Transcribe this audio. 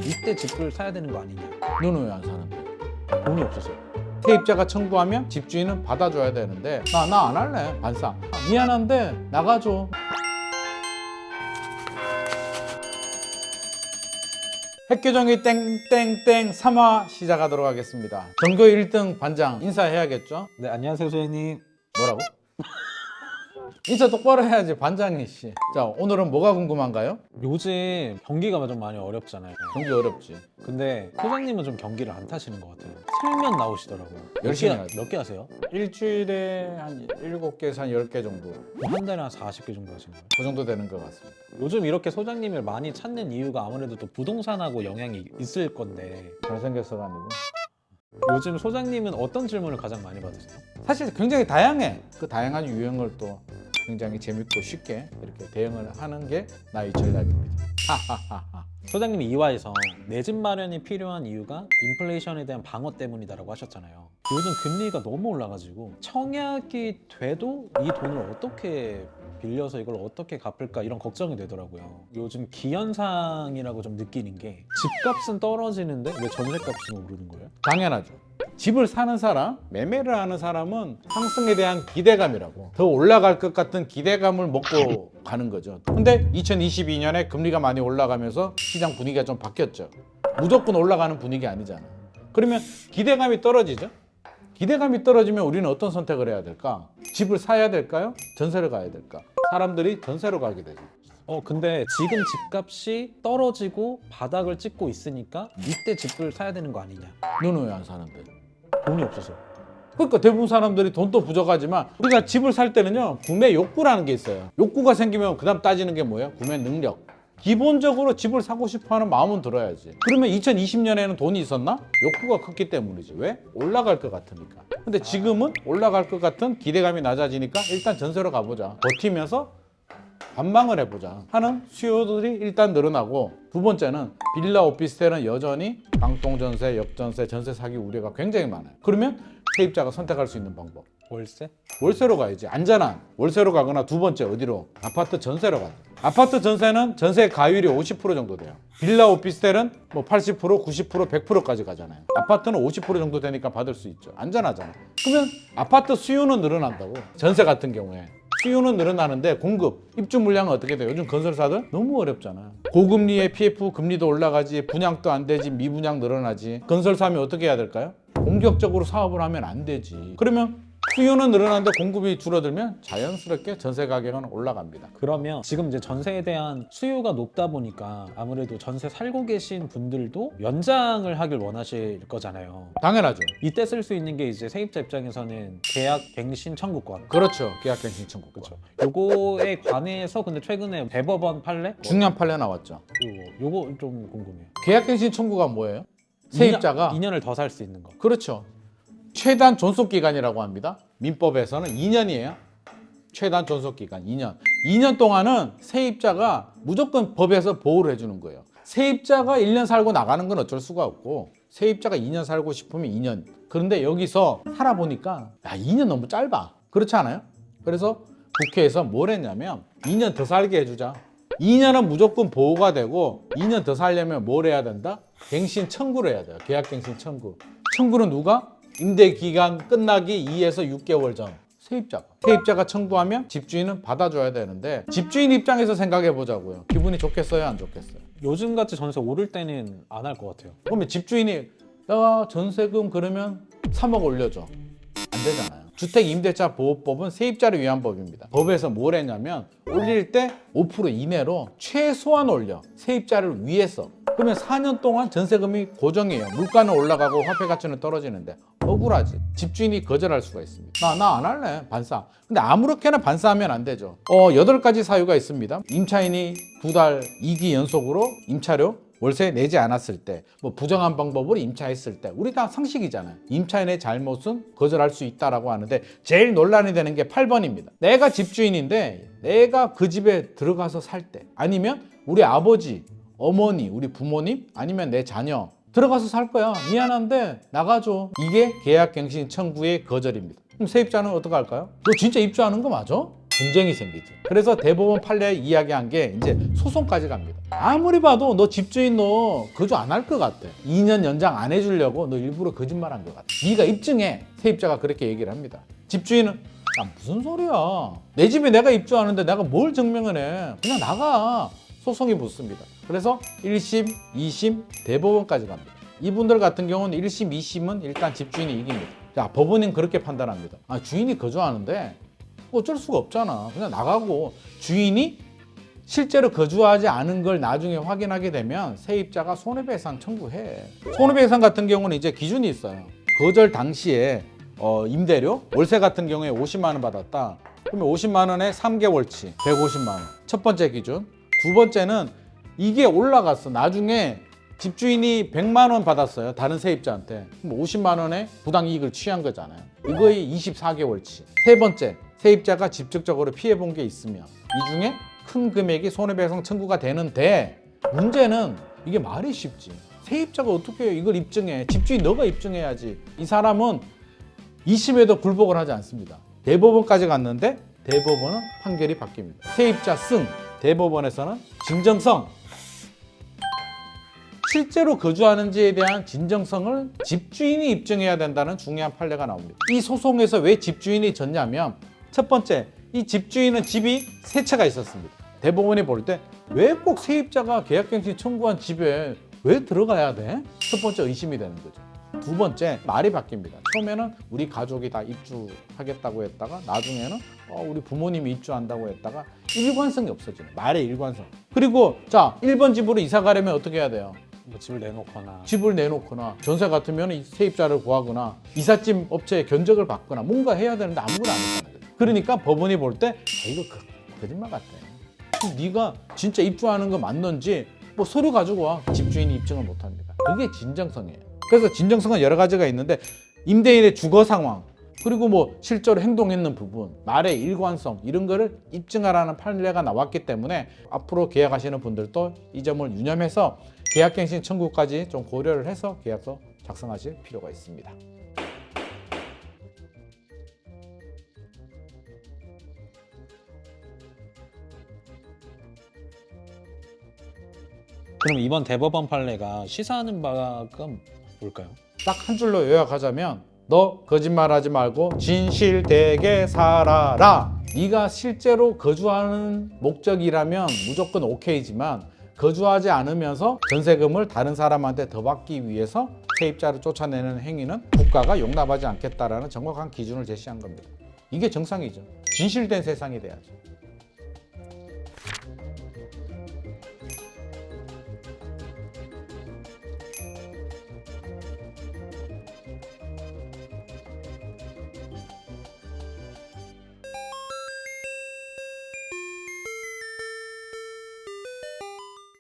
이때 집을 사야 되는 거 아니냐. 너는 왜 안 사는데? 돈이 없어서. 세입자가 청구하면 집주인은 받아줘야 되는데 나 안 할래 반사. 미안한데 나가줘. 핵교정이 땡땡땡 3화 시작하도록 하겠습니다. 전교 1등 반장 인사해야겠죠? 네, 안녕하세요 소장님. 뭐라고? 인사 똑바로 해야지 반장이 씨. 자, 오늘은 뭐가 궁금한가요? 요즘 경기가 좀 많이 어렵잖아요. 경기 어렵지. 근데 소장님은 좀 경기를 안 타시는 것 같아요. 틀면 나오시더라고요. 열심히 하죠. 몇 개 하세요? 일주일에 한 7개에서 한 10개 정도. 한 달에 한 40개 정도 하시는 거예요? 그 정도 되는 것 같습니다. 요즘 이렇게 소장님을 많이 찾는 이유가 아무래도 또 부동산하고 영향이 있을 건데, 잘생겼어가 아니고. 요즘 소장님은 어떤 질문을 가장 많이 받으세요? 사실 굉장히 다양해. 그 다양한 유형을 또 굉장히 재밌고 쉽게 이렇게 대응을 하는 게 나의 전략입니다. 하하하하. 소장님이 2화에서 내 집 마련이 필요한 이유가 인플레이션에 대한 방어 때문이다라고 하셨잖아요. 요즘 금리가 너무 올라가지고 청약이 돼도 이 돈을 어떻게 빌려서 이걸 어떻게 갚을까 이런 걱정이 되더라고요. 요즘 기현상이라고 좀 느끼는 게 집값은 떨어지는데 왜 전세값은 오르는 거예요? 당연하죠. 집을 사는 사람, 매매를 하는 사람은 상승에 대한 기대감이라고, 더 올라갈 것 같은 기대감을 먹고 가는 거죠. 근데 2022년에 금리가 많이 올라가면서 시장 분위기가 좀 바뀌었죠. 무조건 올라가는 분위기 아니잖아. 그러면 기대감이 떨어지죠. 기대감이 떨어지면 우리는 어떤 선택을 해야 될까? 집을 사야 될까요? 전세를 가야 될까? 사람들이 전세로 가게 되죠. 근데 지금 집값이 떨어지고 바닥을 찍고 있으니까 이때 집을 사야 되는 거 아니냐. 너는 왜 안 사는데? 돈이 없어서. 그러니까 대부분 사람들이 돈도 부족하지만 우리가 집을 살 때는요, 구매 욕구라는 게 있어요. 욕구가 생기면 그 다음 따지는 게 뭐예요? 구매 능력. 기본적으로 집을 사고 싶어하는 마음은 들어야지. 그러면 2020년에는 돈이 있었나? 욕구가 컸기 때문이지. 왜? 올라갈 것 같으니까. 근데 지금은 올라갈 것 같은 기대감이 낮아지니까 일단 전세로 가보자. 버티면서 관망을 해보자 하는 수요들이 일단 늘어나고, 두 번째는 빌라 오피스텔은 여전히 방통전세, 역전세, 전세 사기 우려가 굉장히 많아요. 그러면 세입자가 선택할 수 있는 방법, 월세? 월세로 가야지. 안전한 월세로 가거나, 두 번째 어디로? 아파트 전세로 가자. 아파트 전세는 전세 가율이 50% 정도 돼요. 빌라 오피스텔은 뭐 80%, 90%, 100%까지 가잖아요. 아파트는 50% 정도 되니까 받을 수 있죠. 안전하잖아. 그러면 아파트 수요는 늘어난다고. 전세 같은 경우에 수요는 늘어나는데 공급, 입주 물량은 어떻게 돼요? 요즘 건설사들 너무 어렵잖아요. 고금리에 PF 금리도 올라가지, 분양도 안 되지, 미분양 늘어나지. 건설사 하면 어떻게 해야 될까요? 공격적으로 사업을 하면 안 되지. 그러면 수요는 늘어나는데 공급이 줄어들면 자연스럽게 전세 가격은 올라갑니다. 그러면 지금 이제 전세에 대한 수요가 높다 보니까 아무래도 전세 살고 계신 분들도 연장을 하길 원하실 거잖아요. 당연하죠. 이때 쓸 수 있는 게 이제 세입자 입장에서는 계약 갱신 청구권. 그렇죠. 계약갱신 청구. 그렇죠. 요거에 관해서 근데 최근에 대법원 판례? 중요한 판례 나왔죠. 요거 좀 궁금해요. 계약갱신 청구가 뭐예요? 세입자가 2년을 더 살 수 있는 거. 그렇죠. 최단 존속기간이라고 합니다. 민법에서는 2년이에요. 최단 존속기간 2년. 2년 동안은 세입자가 무조건 법에서 보호를 해주는 거예요. 세입자가 1년 살고 나가는 건 어쩔 수가 없고, 세입자가 2년 살고 싶으면 2년. 그런데 여기서 살아보니까 2년 너무 짧아. 그렇지 않아요? 그래서 국회에서 뭘 했냐면 2년 더 살게 해주자. 2년은 무조건 보호가 되고, 2년 더 살려면 뭘 해야 된다? 갱신 청구를 해야 돼요. 계약갱신 청구. 청구는 누가? 임대 기간 끝나기 2에서 6개월 전 세입자가 청구하면 집주인은 받아줘야 되는데, 집주인 입장에서 생각해 보자고요. 기분이 좋겠어요, 안 좋겠어요? 요즘같이 전세 오를 때는 안 할 것 같아요. 그러면 집주인이 야, 전세금 그러면 3억 올려줘. 안 되잖아요. 주택임대차 보호법은 세입자를 위한 법입니다. 법에서 뭘 했냐면 올릴 때 5% 이내로 최소한 올려. 세입자를 위해서. 그러면 4년 동안 전세금이 고정이에요. 물가는 올라가고 화폐 가치는 떨어지는데 억울하지. 집주인이 거절할 수가 있습니다. 나 안 할래 반사. 근데 아무렇게나 반사하면 안 되죠. 8가지 사유가 있습니다. 임차인이 2달 2기 연속으로 임차료 월세 내지 않았을 때, 뭐 부정한 방법으로 임차했을 때, 우리 다 상식이잖아요. 임차인의 잘못은 거절할 수 있다라고 하는데, 제일 논란이 되는 게 8번입니다. 내가 집주인인데 내가 그 집에 들어가서 살 때, 아니면 우리 아버지, 어머니, 우리 부모님, 아니면 내 자녀 들어가서 살 거야. 미안한데 나가줘. 이게 계약갱신 청구의 거절입니다. 그럼 세입자는 어떻게 할까요? 너 진짜 입주하는 거 맞아? 분쟁이 생기죠. 그래서 대법원 판례에 이야기한 게 이제 소송까지 갑니다. 아무리 봐도 너 집주인 너 거주 안 할 것 같아. 2년 연장 안 해주려고 너 일부러 거짓말한 것 같아. 네가 입증해. 세입자가 그렇게 얘기를 합니다. 집주인은 야, 무슨 소리야. 내 집에 내가 입주하는데 내가 뭘 증명을 해. 그냥 나가. 소송이 붙습니다. 그래서 1심, 2심, 대법원까지 갑니다. 이분들 같은 경우는 1심, 2심은 일단 집주인이 이깁니다. 자, 법원은 그렇게 판단합니다. 아, 주인이 거주하는데 어쩔 수가 없잖아. 그냥 나가고 주인이 실제로 거주하지 않은 걸 나중에 확인하게 되면 세입자가 손해배상 청구해. 손해배상 같은 경우는 이제 기준이 있어요. 거절 당시에 임대료, 월세 같은 경우에 50만 원 받았다. 그러면 50만 원에 3개월치, 150만 원. 첫 번째 기준. 두 번째는 이게 올라갔어. 나중에 집주인이 100만 원 받았어요. 다른 세입자한테. 그럼 50만 원의 부당이익을 취한 거잖아요. 이거의 24개월치. 세 번째, 세입자가 직접적으로 피해본 게 있으면 이 중에 큰 금액이 손해배상 청구가 되는데 문제는 이게 말이 쉽지. 세입자가 어떻게 이걸 입증해? 집주인 너가 입증해야지. 이 사람은 2심에도 굴복을 하지 않습니다. 대법원까지 갔는데 대법원은 판결이 바뀝니다. 세입자 승, 대법원에서는 진정성. 실제로 거주하는지에 대한 진정성을 집주인이 입증해야 된다는 중요한 판례가 나옵니다. 이 소송에서 왜 집주인이 졌냐면 첫 번째, 이 집주인은 집이 세 채가 있었습니다. 대법원이 볼 때 왜 꼭 세입자가 계약갱신 청구한 집에 왜 들어가야 돼? 첫 번째 의심이 되는 거죠. 두 번째, 말이 바뀝니다. 처음에는 우리 가족이 다 입주하겠다고 했다가 나중에는 우리 부모님이 입주한다고 했다가 일관성이 없어지네. 말의 일관성. 그리고 자, 1번 집으로 이사 가려면 어떻게 해야 돼요? 뭐 집을 내놓거나 집을 내놓거나 전세 같으면 세입자를 구하거나 이삿짐 업체에 견적을 받거나 뭔가 해야 되는데 아무것도 안 했다는 거예요. 그러니까 법원이 볼 때 이거 거짓말 같아. 네가 진짜 입주하는 거 맞는지 뭐 서류 가지고 와. 집주인이 입증을 못합니다. 그게 진정성이에요. 그래서 진정성은 여러 가지가 있는데 임대인의 주거 상황 그리고 뭐 실제로 행동했는 부분 말의 일관성 이런 거를 입증하라는 판례가 나왔기 때문에 앞으로 계약하시는 분들도 이 점을 유념해서 계약갱신 청구까지 좀 고려를 해서 계약서 작성하실 필요가 있습니다. 그럼 이번 대법원 판례가 시사하는 바가 뭘까요? 딱 한 줄로 요약하자면 너 거짓말하지 말고 진실되게 살아라. 네가 실제로 거주하는 목적이라면 무조건 오케이지만 거주하지 않으면서 전세금을 다른 사람한테 더 받기 위해서 세입자를 쫓아내는 행위는 국가가 용납하지 않겠다라는 정확한 기준을 제시한 겁니다. 이게 정상이죠. 진실된 세상이 돼야죠.